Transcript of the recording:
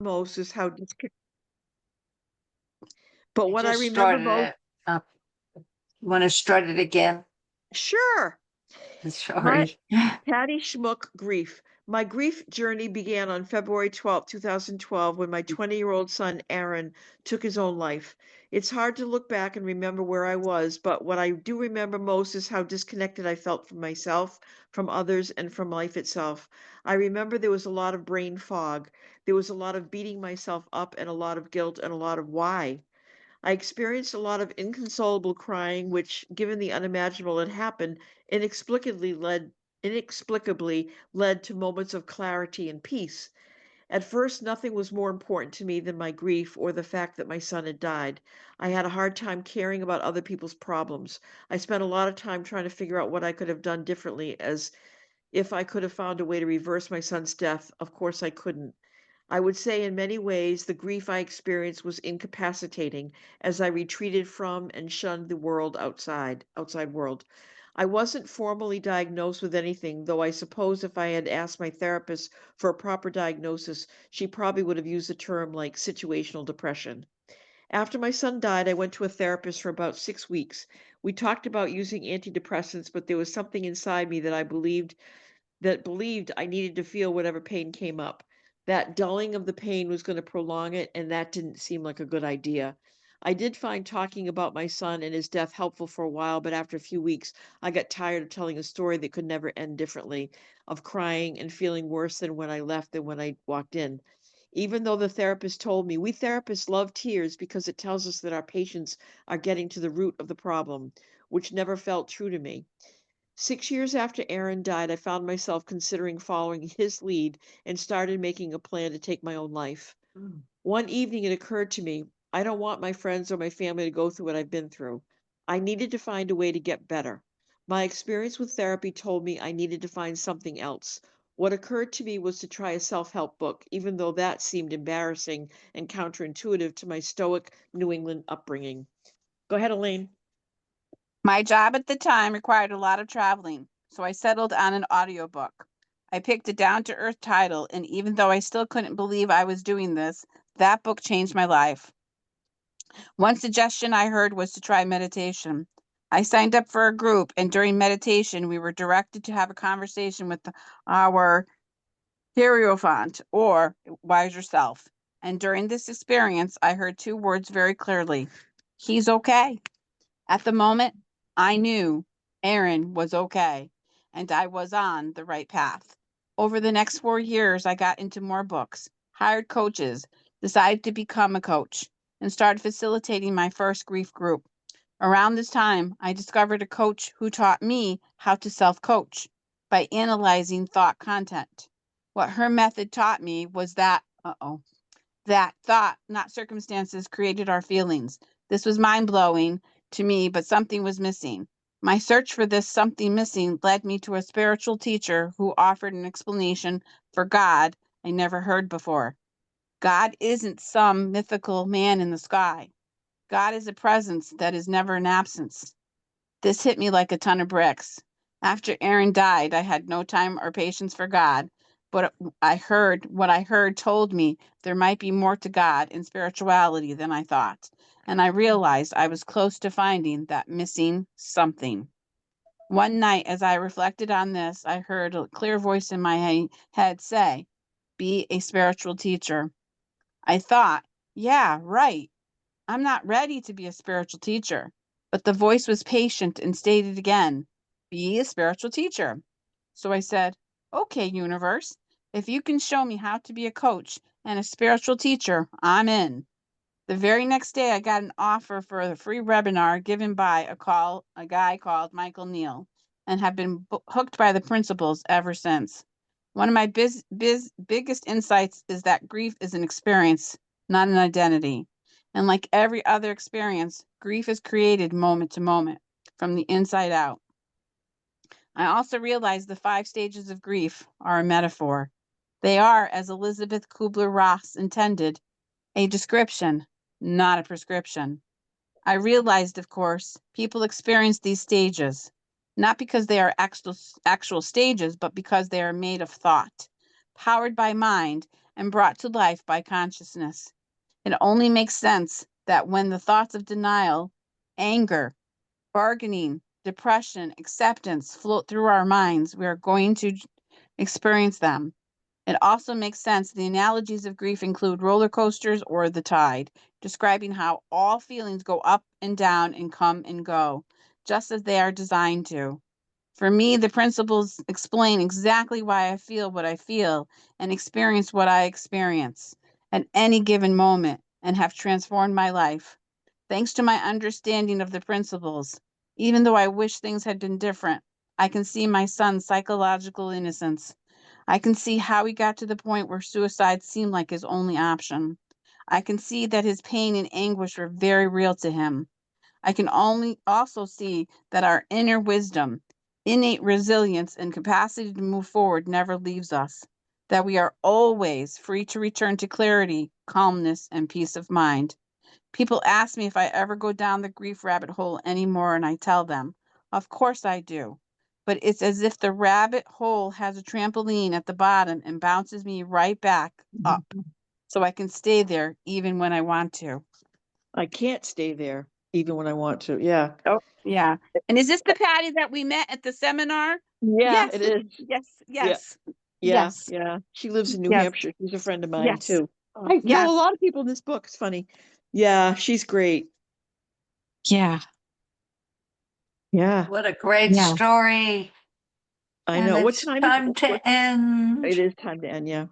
most is how but I what I just remember started most it up. You want to start it again? sure. My Sorry. Patti Schmook grief. My grief journey began on February 12th, 2012, when my 20-year-old son, Aaron, took his own life. It's hard to look back and remember where I was, but what I do remember most is how disconnected I felt from myself, from others, and from life itself. I remember there was a lot of brain fog. There was a lot of beating myself up and a lot of guilt and a lot of why. I experienced a lot of inconsolable crying, which, given the unimaginable had happened, inexplicably led to moments of clarity and peace. At first, nothing was more important to me than my grief or the fact that my son had died. I had a hard time caring about other people's problems. I spent a lot of time trying to figure out what I could have done differently, as if I could have found a way to reverse my son's death. Of course, I couldn't. I would say in many ways the grief I experienced was incapacitating as I retreated from and shunned the outside world. I wasn't formally diagnosed with anything, though I suppose if I had asked my therapist for a proper diagnosis, she probably would have used a term like situational depression. After my son died, I went to a therapist for about 6 weeks. We talked about using antidepressants, but there was something inside me that believed I needed to feel whatever pain came up. That dulling of the pain was going to prolong it, and that didn't seem like a good idea. I did find talking about my son and his death helpful for a while, but after a few weeks, I got tired of telling a story that could never end differently, of crying and feeling worse than when I left than when I walked in. Even though the therapist told me, we therapists love tears because it tells us that our patients are getting to the root of the problem, which never felt true to me. 6 years after Aaron died, I found myself considering following his lead and started making a plan to take my own life. One evening, it occurred to me, I don't want my friends or my family to go through what I've been through. I needed to find a way to get better. My experience with therapy told me I needed to find something else. What occurred to me was to try a self help book, even though that seemed embarrassing and counterintuitive to my stoic New England upbringing. Go ahead, Elaine. My job at the time required a lot of traveling, so I settled on an audiobook. I picked a down to earth title, and even though I still couldn't believe I was doing this, that book changed my life. One suggestion I heard was to try meditation. I signed up for a group, and during meditation, we were directed to have a conversation with our Hierophant or wiser self. And during this experience, I heard two words very clearly: he's okay. At the moment, I knew Aaron was okay, and I was on the right path. Over the next 4 years, I got into more books, hired coaches, decided to become a coach, and started facilitating my first grief group. Around this time, I discovered a coach who taught me how to self coach by analyzing thought content. What her method taught me was that thought, not circumstances, created our feelings. This was mind blowing to me, but something was missing. My search for this something missing led me to a spiritual teacher who offered an explanation for God I never heard before. God isn't some mythical man in the sky. God is a presence that is never an absence. This hit me like a ton of bricks. After Aaron died, I had no time or patience for God, but what I heard told me there might be more to God and spirituality than I thought. And I realized I was close to finding that missing something. One night, as I reflected on this, I heard a clear voice in my head say, "Be a spiritual teacher." I thought, yeah, right. I'm not ready to be a spiritual teacher. But the voice was patient and stated again, "Be a spiritual teacher." So I said, "Okay, universe, if you can show me how to be a coach and a spiritual teacher, I'm in." The very next day, I got an offer for a free webinar given by a guy called Michael Neal, and have been hooked by the principles ever since. One of my biggest insights is that grief is an experience, not an identity. And like every other experience, grief is created moment to moment, from the inside out. I also realize the 5 stages of grief are a metaphor. They are, as Elizabeth Kubler-Ross intended, a description, not a prescription. I realized, of course, people experience these stages, not because they are actual stages, but because they are made of thought, powered by mind, and brought to life by consciousness. It only makes sense that when the thoughts of denial, anger, bargaining, depression, acceptance float through our minds, we are going to experience them. It also makes sense the analogies of grief include roller coasters or the tide, describing how all feelings go up and down and come and go, just as they are designed to. For me, the principles explain exactly why I feel what I feel and experience what I experience at any given moment and have transformed my life. Thanks to my understanding of the principles, even though I wish things had been different, I can see my son's psychological innocence. I can see how he got to the point where suicide seemed like his only option. I can see that his pain and anguish were very real to him. I can only also see that our inner wisdom, innate resilience, and capacity to move forward never leaves us, that we are always free to return to clarity, calmness, and peace of mind. People ask me if I ever go down the grief rabbit hole anymore, and I tell them, of course I do. But it's as if the rabbit hole has a trampoline at the bottom and bounces me right back up, so I can stay there even when I want to. I can't stay there even when I want to. Yeah. Oh, yeah. And is this the Patty that we met at the seminar? Yeah, Yes, it is. yes, Yeah. yes, Yeah. yes, Yeah. She lives in New yes, Hampshire. She's a friend of mine yes, too. I know a yes, lot of people in this book. It's funny. Yeah, she's great. yeah, Yeah. What a great yeah. story. I And know. What it's time is time what to it end. is time to end, yeah.